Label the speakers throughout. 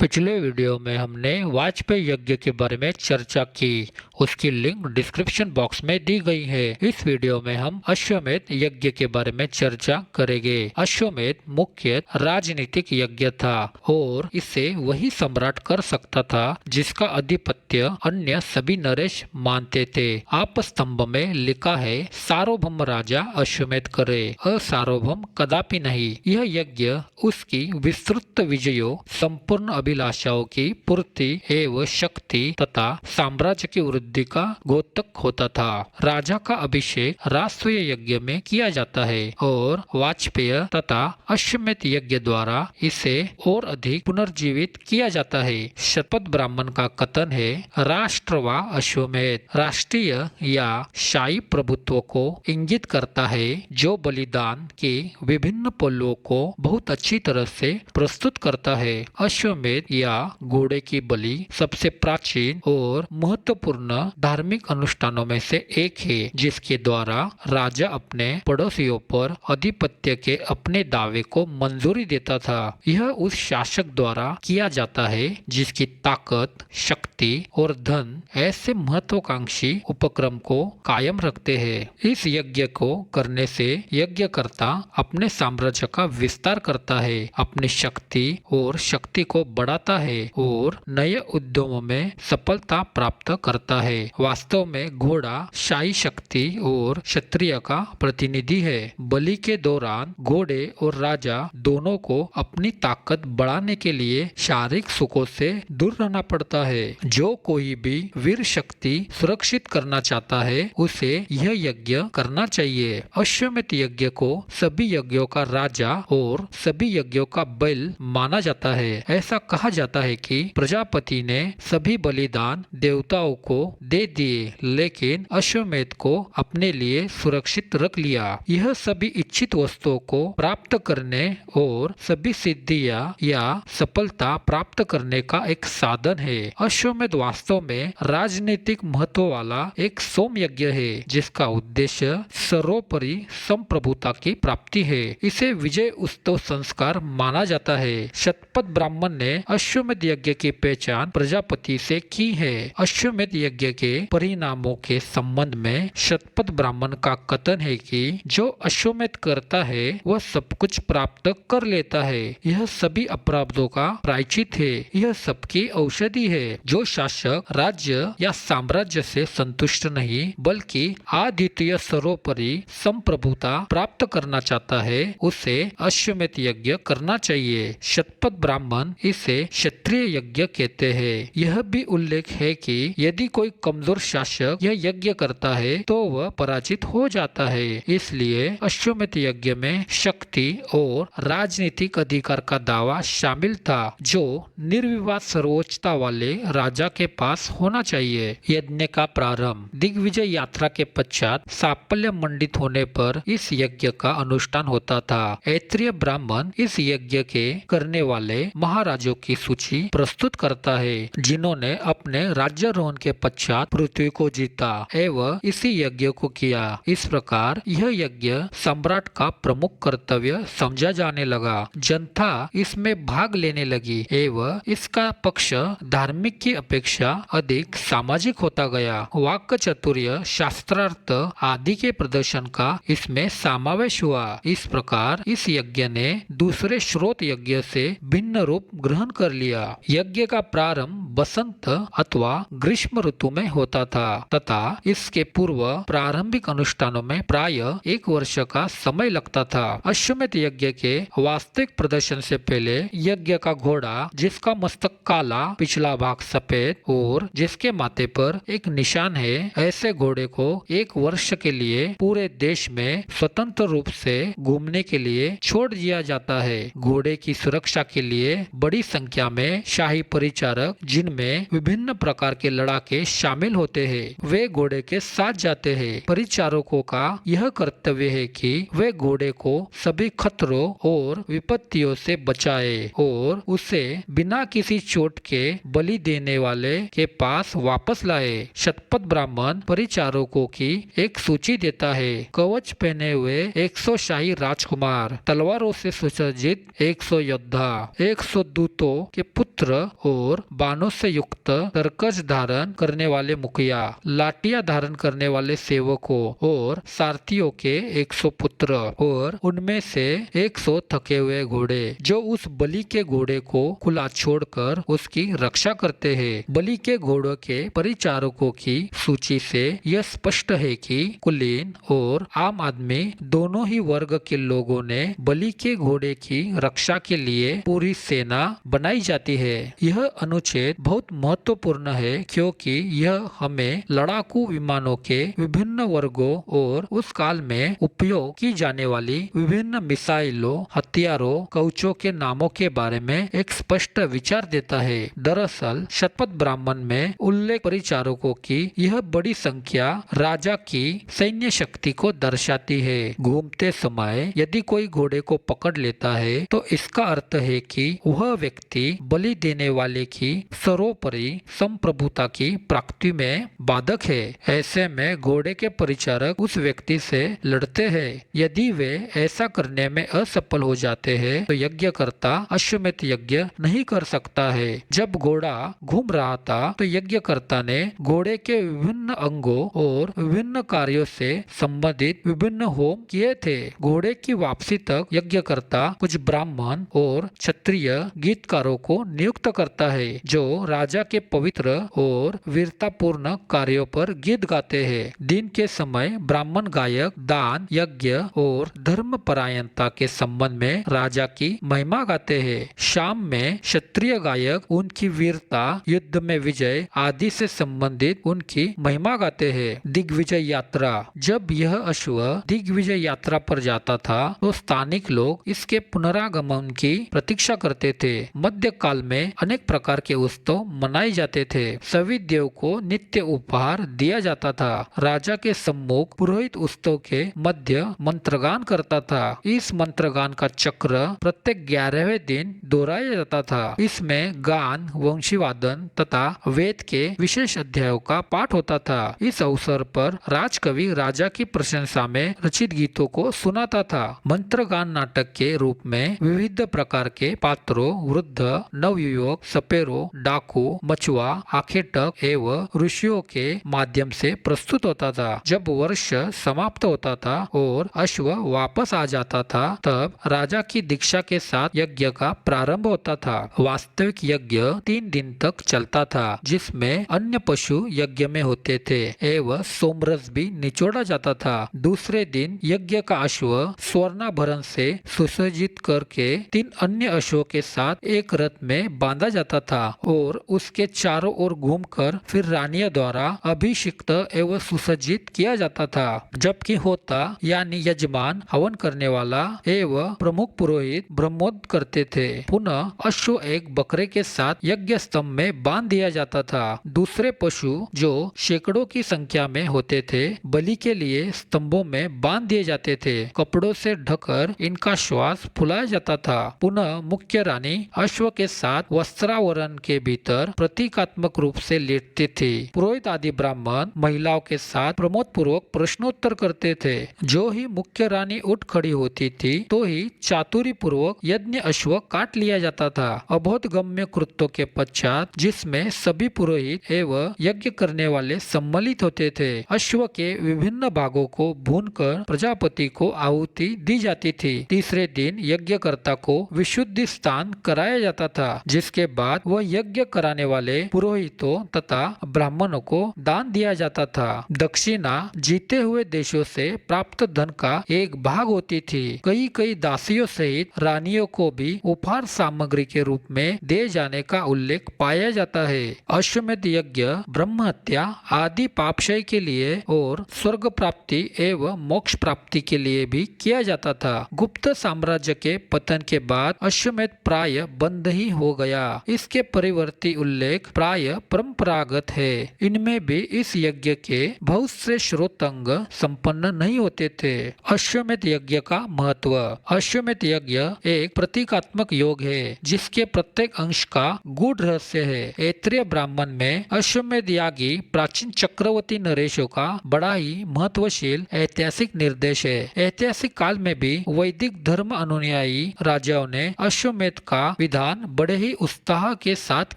Speaker 1: पिछले वीडियो में हमने वाजपेयी यज्ञ के बारे में चर्चा की। उसकी लिंक डिस्क्रिप्शन बॉक्स में दी गई है। इस वीडियो में हम अश्वमेध यज्ञ के बारे में चर्चा करेंगे। अश्वमेध मुख्य राजनीतिक यज्ञ था और इसे वही सम्राट कर सकता था जिसका आधिपत्य अन्य सभी नरेश मानते थे। आप स्तंभ में लिखा है, सार्वभौम राजा अश्वमेध करे, असार्वभौम कदापि नहीं। यह यज्ञ उसकी विस्तृत विजयों, संपूर्ण अभिलाषाओं की पूर्ति एवं शक्ति तथा साम्राज्य की वृद्धि का द्योतक होता था। राजा का अभिषेक राष्ट्रीय यज्ञ में किया जाता है और वाजपेय तथा अश्वमेध यज्ञ द्वारा इसे और अधिक पुनर्जीवित किया जाता है। शतपथ ब्राह्मण का कथन है, राष्ट्र व अश्वमेध राष्ट्रीय या शाही प्रभुत्व को इंगित करता है, जो बलिदान के विभिन्न पहलुओं को बहुत अच्छी तरह से प्रस्तुत करता है। अश्वमेध या घोड़े की बलि सबसे प्राचीन और महत्वपूर्ण धार्मिक अनुष्ठानों में से एक है, जिसके द्वारा राजा अपने पड़ोसियों पर आधिपत्य के अपने दावे को मंजूरी देता था। यह उस शासक द्वारा किया जाता है जिसकी ताकत, शक्ति और धन ऐसे महत्वाकांक्षी उपक्रम को कायम रखते हैं। इस यज्ञ को करने से यज्ञकर्ता अपने साम्राज्य का विस्तार करता है, अपनी शक्ति और शक्ति को बढ़ाता है और नए उद्यमों में सफलता प्राप्त करता है। वास्तव में घोड़ा शाही शक्ति और क्षत्रिय का प्रतिनिधि है। बलि के दौरान घोड़े और राजा दोनों को अपनी ताकत बढ़ाने के लिए शारीरिक सुखों से दूर रहना पड़ता है। जो कोई भी वीर शक्ति सुरक्षित करना चाहता है, उसे यह यज्ञ करना चाहिए। अश्वमेध यज्ञ को सभी यज्ञों का राजा और सभी यज्ञों का बैल माना जाता है। ऐसा कहा जाता है कि प्रजापति ने सभी बलिदान देवताओं को दे दिए, लेकिन अश्वमेध को अपने लिए सुरक्षित रख लिया। यह सभी इच्छित वस्तुओं को प्राप्त करने और सभी सिद्धियां या सफलता प्राप्त करने का एक साधन है। अश्वमेध वास्तव में राजनीतिक महत्व वाला एक सोम यज्ञ है, जिसका उद्देश्य सर्वोपरि संप्रभुता की प्राप्ति है। इसे विजय उत्सव संस्कार माना जाता है। शतपथ ब्राह्मण ने अश्वमेध यज्ञ की पहचान प्रजापति से की है। अश्वमेध यज्ञ के परिणामों के संबंध में शतपथ ब्राह्मण का कथन है कि जो अश्वमेध करता है वह सब कुछ प्राप्त कर लेता है। यह सभी अपराधों का प्रायश्चित है। यह सबकी औषधि है। जो शासक राज्य या साम्राज्य से संतुष्ट नहीं बल्कि अद्वितीय सर्वोपरि संप्रभुता प्राप्त करना चाहता है, उसे अश्वमेध यज्ञ करना चाहिए। शतपथ ब्राह्मण इसे क्षत्रिय यज्ञ कहते हैं। यह भी उल्लेख है कि यदि कोई कमजोर शासक यह यज्ञ करता है तो वह पराजित हो जाता है। इसलिए अश्वमेध यज्ञ में शक्ति और राजनीतिक अधिकार का दावा शामिल था, जो निर्विवाद सर्वोच्चता वाले राजा के पास होना चाहिए। यज्ञ का प्रारंभ दिग्विजय यात्रा के पश्चात साफल्य मंडित होने पर इस यज्ञ का अनुष्ठान होता था। ऐत्रेय ब्राह्मण इस यज्ञ के करने वाले महाराजों की सूची प्रस्तुत करता है, जिन्होंने अपने राज्यारोहण के पश्चात पृथ्वी को जीता एवं इसी यज्ञ को किया। इस प्रकार यह यज्ञ सम्राट का प्रमुख कर्तव्य समझा जाने लगा। जनता इसमें भाग लेने लगी एवं इसका पक्ष धार्मिक की अपेक्षा अधिक सामाजिक होता गया। वाक्य चातुर्य, शास्त्रार्थ आदि के प्रदर्शन का इसमें समावेश हुआ। इस प्रकार इस यज्ञ ने दूसरे स्रोत यज्ञ से भिन्न रूप ग्रहण कर लिया। यज्ञ का प्रारंभ बसंत अथवा ग्रीष्म ऋतु में होता था तथा इसके पूर्व प्रारंभिक अनुष्ठानों में प्राय एक वर्ष का समय लगता था। अश्वमेध यज्ञ के वास्तविक प्रदर्शन से पहले यज्ञ का घोड़ा, जिसका मस्तक काला, पिछला भाग सफेद और जिसके माथे पर एक निशान है, ऐसे घोड़े को एक वर्ष के लिए पूरे देश में स्वतंत्र रूप से घूमने के लिए छोड़ दिया जाता है। घोड़े की सुरक्षा के लिए बड़ी संख्या में शाही परिचारक, जिनमें विभिन्न प्रकार के लड़ाके शामिल होते हैं। वे घोड़े के साथ जाते हैं। परिचारकों का यह कर्तव्य है कि वे घोड़े को सभी खतरों और विपत्तियों से बचाए और उसे बिना किसी चोट के बलि देने वाले के पास वापस लाए। शतपथ ब्राह्मण परिचारकों की एक सूची देता है। कवच पहने हुए 100 शाही राजकुमार, तलवारों से सुसज्जित 100 योद्धा, 100 दूतों के पुत्र और बाणों से युक्त तरकश धारण करने वाले मुखिया, लाठियां धारण करने वाले सेवकों और सारथियों के 100 पुत्र और उनमें से 100 थके हुए घोड़े जो उस बलि के घोड़े को खुला छोड़कर उसकी रक्षा करते हैं। बलि के घोड़ों के परिचारकों की सूची से यह स्पष्ट है कि कुलीन और आम आदमी दोनों ही वर्ग के लोगों ने बलि के घोड़े की रक्षा के लिए पूरी सेना बनाई जाती है। यह अनुच्छेद बहुत महत्वपूर्ण है क्योंकि यह हमें लड़ाकू विमानों के विभिन्न वर्गों और उस काल में उपयोग की जाने वाली विभिन्न मिसाइलों, हथियारों, कवचों के नामों के बारे में एक स्पष्ट विचार देता है। दरअसल शतपथ ब्राह्मण में उल्लेख परिचारकों की यह बड़ी संख्या राजा की सैन्य शक्ति को दर्शाती है। घूमते समय यदि कोई घोड़े को पकड़ लेता है तो इसका अर्थ है कि वह व्यक्ति बलि देने वाले की सर्वोपरि संप्रभुता की प्राप्ति में बाधक है। ऐसे में घोड़े के परिचारक उस व्यक्ति से लड़ते हैं। यदि वे ऐसा करने में असफल हो जाते हैं तो यज्ञकर्ता अश्वमेध यज्ञ नहीं कर सकता है। जब घोड़ा घूम रहा था तो यज्ञकर्ता ने घोड़े के विभिन्न अंगों और विभिन्न कार्यों से संबंधित विभिन्न होम किए थे। घोड़े की वापसी तक यज्ञकर्ता कुछ ब्राह्मण और क्षत्रिय गीतकारों को नियुक्त करता है जो राजा के पवित्र और वीरतापूर्ण कार्यों पर गीत गाते हैं। दिन के समय ब्राह्मण गायक दान, यज्ञ और धर्म परायणता के संबंध में राजा की महिमा गाते हैं। शाम में क्षत्रिय गायक उनकी वीरता, युद्ध में विजय आदि से संबंधित उनकी महिमा गाते हैं। दिग्विजय यात्रा, जब यह अश्व दिग्विजय यात्रा पर जाता था तो स्थानिक लोग इसके पुनरागमन की प्रतीक्षा करते थे। मध्य काल में अनेक प्रकार के उत्सव मनाए जाते थे। सभी देव को नित्य उपहार दिया जाता था। राजा के सम्मुख पुरोहित उत्सव के मध्य मंत्रगान करता था। इस मंत्रगान का चक्र प्रत्येक 11वें दिन दोहराया जाता था। इसमें गान, वंशीवादन तथा वेद के विशेष अध्यायों का पाठ होता था। इस अवसर पर राजकवि राजा की प्रशंसा में रचित गीतों को सुनाता था। मंत्रगान नाटक के रूप में विविध प्रकार के पात्रों, वृद्ध, नवयुवक, सपेरों, डाकू, मछुआ, आखेटक एवं ऋषियों के माध्यम से प्रस्तुत होता था। जब वर्ष समाप्त होता था और अश्व वापस आ जाता था तब राजा की दीक्षा के साथ यज्ञ का प्रारंभ होता था। वास्तविक यज्ञ 3 दिन तक चलता था जिसमें अन्य पशु यज्ञ में होते थे एवं सोमरस भी निचोड़ा जाता था। दूसरे दिन यज्ञ का अश्व स्वर्णाभरण से सुसज्जित करके 3 अन्य अश्वों के साथ एक रथ में बांधा जाता था और उसके चारों ओर घूमकर फिर रानियों द्वारा अभिषिक्त एवं सुसज्जित किया जाता था। जबकि होता यानी यजमान हवन करने वाला एवं प्रमुख पुरोहित ब्रह्मोद करते थे। पुनः अश्व एक बकरे के साथ यज्ञ स्तंभ में बांध दिया जाता था। दूसरे पशु जो सैकड़ों की संख्या में होते थे बलि के लिए स्तंभों में बांध दिए जाते थे। कपड़ों से ढककर इनका श्वास फुलाया जाता था। पुनः मुख्य रानी अश्व के साथ वस्त्रावरण के भीतर प्रतीकात्मक रूप से लेटती थी। पुरोहित आदि ब्राह्मण महिलाओं के साथ प्रमोद पूर्वक प्रश्नोत्तर करते थे। जो ही मुख्य रानी उठ खड़ी होती थी तो ही चातुरी पूर्वक यज्ञ अश्व काट लिया जाता था। अबोधगम्य कृत्यों के पश्चात जिसमें सभी पुरोहित एवं यज्ञ करने वाले सम्मिलित होते थे, अश्व के विभिन्न भागों को भूनकर प्रजापति को आहुति दी जाती थी। तीसरे दिन यज्ञकर्ता को विशुद्धि स्नान कराया जाता था जिसके बाद वह यज्ञ कराने वाले पुरोहितों तथा ब्राह्मणों को दान दिया जाता था। दक्षिणा जीते हुए देशों से प्राप्त धन का एक भाग होती थी। कई कई दासियों सहित रानियों को भी उपहार सामग्री के रूप में दे जाने का उल्लेख पाया जाता है। अश्वमेध यज्ञ ब्रह्म हत्या आदि पापक्षय के लिए और स्वर्ग प्राप्ति एवं मोक्ष प्राप्ति के लिए भी किया जाता था। गुप्त साम्राज्य के पतन के बाद अश्वमेध प्राय बंद ही हो गया। इसके परिवर्ती उल्लेख प्राय परंपरागत मत है। इनमें भी इस यज्ञ के बहुत से श्रोतांग संपन्न नहीं होते थे। अश्वमेध यज्ञ का महत्व। अश्वमेध यज्ञ एक प्रतीकात्मक योग है जिसके प्रत्येक अंश का गूढ़ रहस्य है। ऐत्रेय ब्राह्मण में अश्वमेध यागी प्राचीन चक्रवर्ती नरेशों का बड़ा ही महत्वशील ऐतिहासिक निर्देश है। ऐतिहासिक काल में भी वैदिक धर्म अनुयायी राजाओं ने अश्वमेध का विधान बड़े ही उत्साह के साथ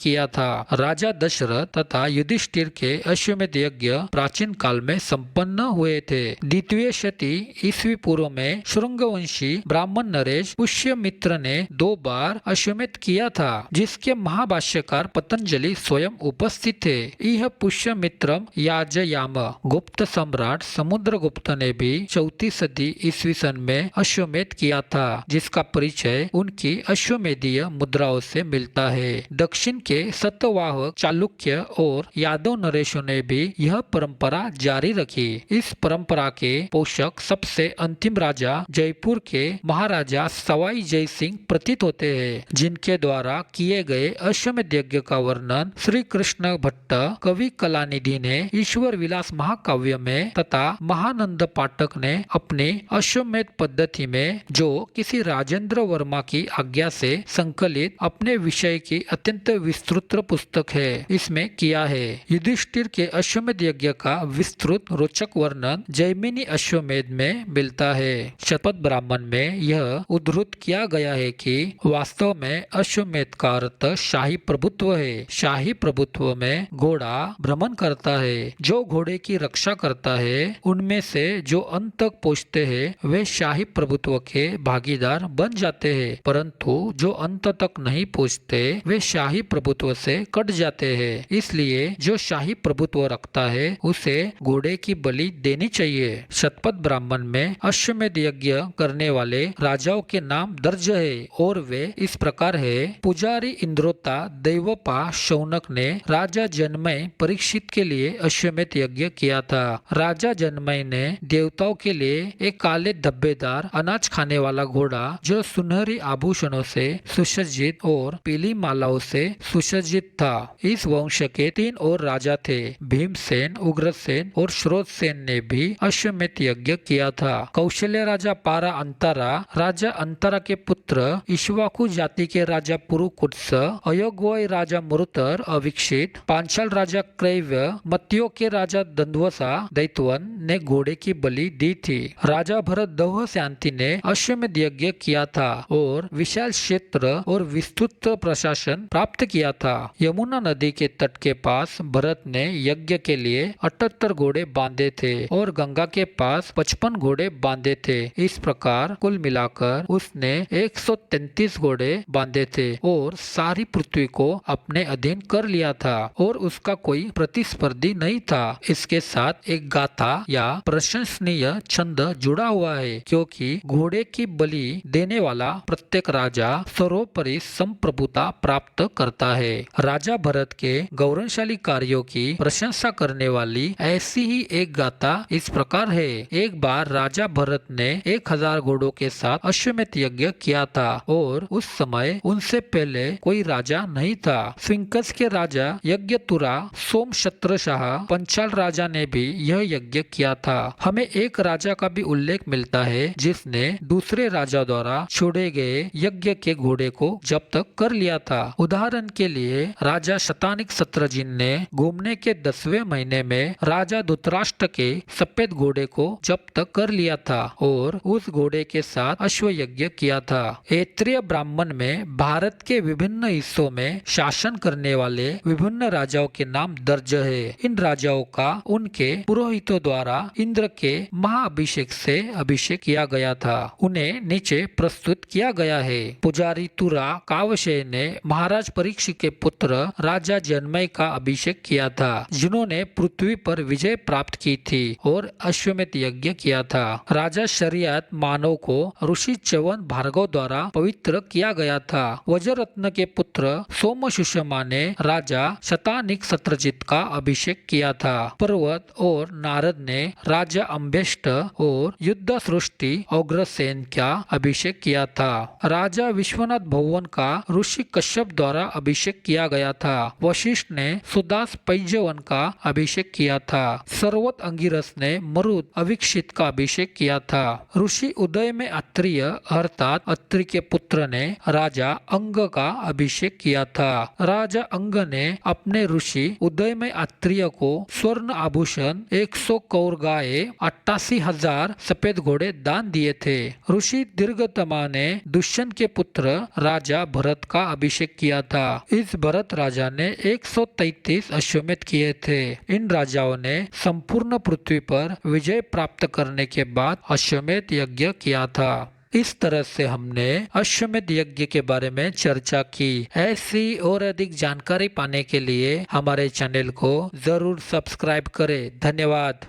Speaker 1: किया था। राजा दशरथ तथा युधिष्ठिर के अश्वमेध यज्ञ प्राचीन काल में संपन्न हुए थे। द्वितीय शती ईस्वी पूर्व में शुंगवंशी ब्राह्मण नरेश पुष्यमित्र ने 2 बार अश्वमेध किया था, जिसके महाभाष्यकार पतंजलि स्वयं उपस्थित थे। यह पुष्यमित्रम याजयाम। गुप्त सम्राट समुद्रगुप्त ने भी 4वीं सदी ईस्वी सन में अश्वमेध किया था, जिसका परिचय उनकी अश्वमेधीय मुद्राओं से मिलता है। दक्षिण के सतवाहक चालुक्य और यादव नरेशों ने भी यह परंपरा जारी रखी। इस परंपरा के पोषक सबसे अंतिम राजा जयपुर के महाराजा सवाई जय सिंह प्रतीत होते हैं, जिनके द्वारा किए गए अश्वमेध यज्ञ का वर्णन श्री कृष्ण भट्ट कवि कलानिधि ने ईश्वर विलास महाकाव्य में तथा महानंद पाठक ने अपनी अश्वमेध पद्धति में, जो किसी राजेंद्र वर्मा की आज्ञा से संकलित अपने विषय की अत्यंत विस्तृत पुस्तक है, इसमें किया है। युधिष्ठिर के अश्वमेध यज्ञ का विस्तृत रोचक वर्णन जैमिनी अश्वमेध में मिलता है। शतपथ ब्राह्मण में यह उद्धृत किया गया है कि वास्तव में अश्वमेध का अर्थ शाही प्रभुत्व है। शाही प्रभुत्व में घोड़ा भ्रमण करता है। जो घोड़े की रक्षा करता है, उनमें से जो अंत तक पहुँचते हैं वे शाही प्रभुत्व के भागीदार बन जाते हैं, परंतु जो अंत तक नहीं पहुँचते वे शाही प्रभुत्व से कट जाते हैं। इसलिए जो शाही प्रभुत्व रखता है उसे घोड़े की बलि देनी चाहिए। शतपथ ब्राह्मण में अश्वमेध यज्ञ करने वाले राजाओं के नाम दर्ज है और वे इस प्रकार है। पुजारी इंद्रोता दैवपा शौनक ने राजा जनमय परीक्षित के लिए अश्वमेध यज्ञ किया था। राजा जनमय ने देवताओं के लिए एक काले धब्बेदार अनाज खाने वाला घोड़ा, जो सुनहरी आभूषणों से सुसज्जित और पीली मालाओं से सुसज्जित था। इस वंश के 3 और राजा थे। भीमसेन, उग्रसेन और श्रोतसेन ने भी अश्वमेध यज्ञ किया था। कौशल्य राजा पारा अंतारा, राजा अंतारा के पुत्र इक्ष्वाकु जाति के राजा पुरुकुत्स, अयोग्वय राजा मरुतर अविक्षित, पांचाल राजा क्रैव्य, मत्यो के राजा दंध्वसा दैत्यवन ने घोड़े की बलि दी थी। राजा भरत दौहस्यांति ने अश्वमेध यज्ञ किया था और विशाल क्षेत्र और विस्तृत प्रशासन प्राप्त किया था। यमुना नदी के तट के पास भरत ने यज्ञ के लिए 78 घोड़े बांधे थे और गंगा के पास 55 घोड़े बांधे थे। इस प्रकार कुल मिलाकर उसने 133 घोड़े बांधे थे और सारी पृथ्वी को अपने अधीन कर लिया था और उसका कोई प्रतिस्पर्धी नहीं था। इसके साथ एक गाथा या प्रशंसनीय छंद जुड़ा हुआ है, क्योंकि घोड़े की बलि देने वाला प्रत्येक राजा सर्वोपरि संप्रभुता प्राप्त करता है। राजा भरत के गौरवशाली कार्यों की प्रशंसा करने वाली ऐसी ही एक गाथा इस प्रकार है। एक बार राजा भरत ने 1000 घोड़ों के साथ अश्वमेध यज्ञ किया था और उस समय उनसे पहले कोई राजा नहीं था। स्विंकस के राजा यज्ञतुरा सोमशत्रशाह पंचाल राजा ने भी यह यज्ञ किया था। हमें एक राजा का भी उल्लेख मिलता है जिसने दूसरे राजा द्वारा छोड़े गए यज्ञ के घोड़े को जब्त कर लिया था। उदाहरण के लिए राजा शतानिक सत्रजिन ने घूमने के 10वें महीने में राजा धृतराष्ट्र के सफेद घोड़े को जब्त कर लिया था और उस घोड़े के साथ अश्व यज्ञ किया था। ऐत्रेय ब्राह्मण में भारत के विभिन्न हिस्सों में शासन करने वाले विभिन्न राजाओं के नाम दर्ज है। इन राजाओं का उनके पुरोहितों द्वारा इंद्र के महाअभिषेक से अभिषेक किया गया था। उन्हें नीचे प्रस्तुत किया गया है। पुजारी तुरा कावशेय ने महाराज परीक्षित के पुत्र राजा जनमय का अभिषेक किया था, जिन्होंने पृथ्वी पर विजय प्राप्त की थी और अश्वमेध यज्ञ किया था। राजा शरियत मानव को ऋषि च्यवन भार्गव द्वारा पवित्र किया गया था। वज्ररत्न के पुत्र सोम सुषमा ने राजा शतानिक सत्रजित का अभिषेक किया था। पर्वत और नारद ने राजा अम्बेष्ट और युद्ध सृष्टि अग्रसेन का अभिषेक किया था। राजा विश्वनाथ भवन का ऋषि कश्यप द्वारा अभिषेक किया गया था। वशिष्ठ ने सुदास पैजवन का अभिषेक किया था। सर्वत अंगिरस ने मरुद अविक्षित का अभिषेक किया था। ऋषि उदय में अत्रिय अर्थात अत्रि के पुत्र ने राजा अंग का अभिषेक किया था। राजा अंग ने अपने ऋषि उदय में अत्रिय को स्वर्ण आभूषण 100 कौर गाय 88,000 सफेद घोड़े दान दिए थे। ऋषि दीर्घतमा ने दुष्यंत के पुत्र राजा भरत का अभिषेक किया था। इस भरत राजा ने 133 अश्वमेध किए थे। इन राजाओं ने संपूर्ण पृथ्वी पर विजय प्राप्त करने के बाद अश्वमेध यज्ञ किया था। इस तरह से हमने अश्वमेध यज्ञ के बारे में चर्चा की। ऐसी और अधिक जानकारी पाने के लिए हमारे चैनल को जरूर सब्सक्राइब करें। धन्यवाद।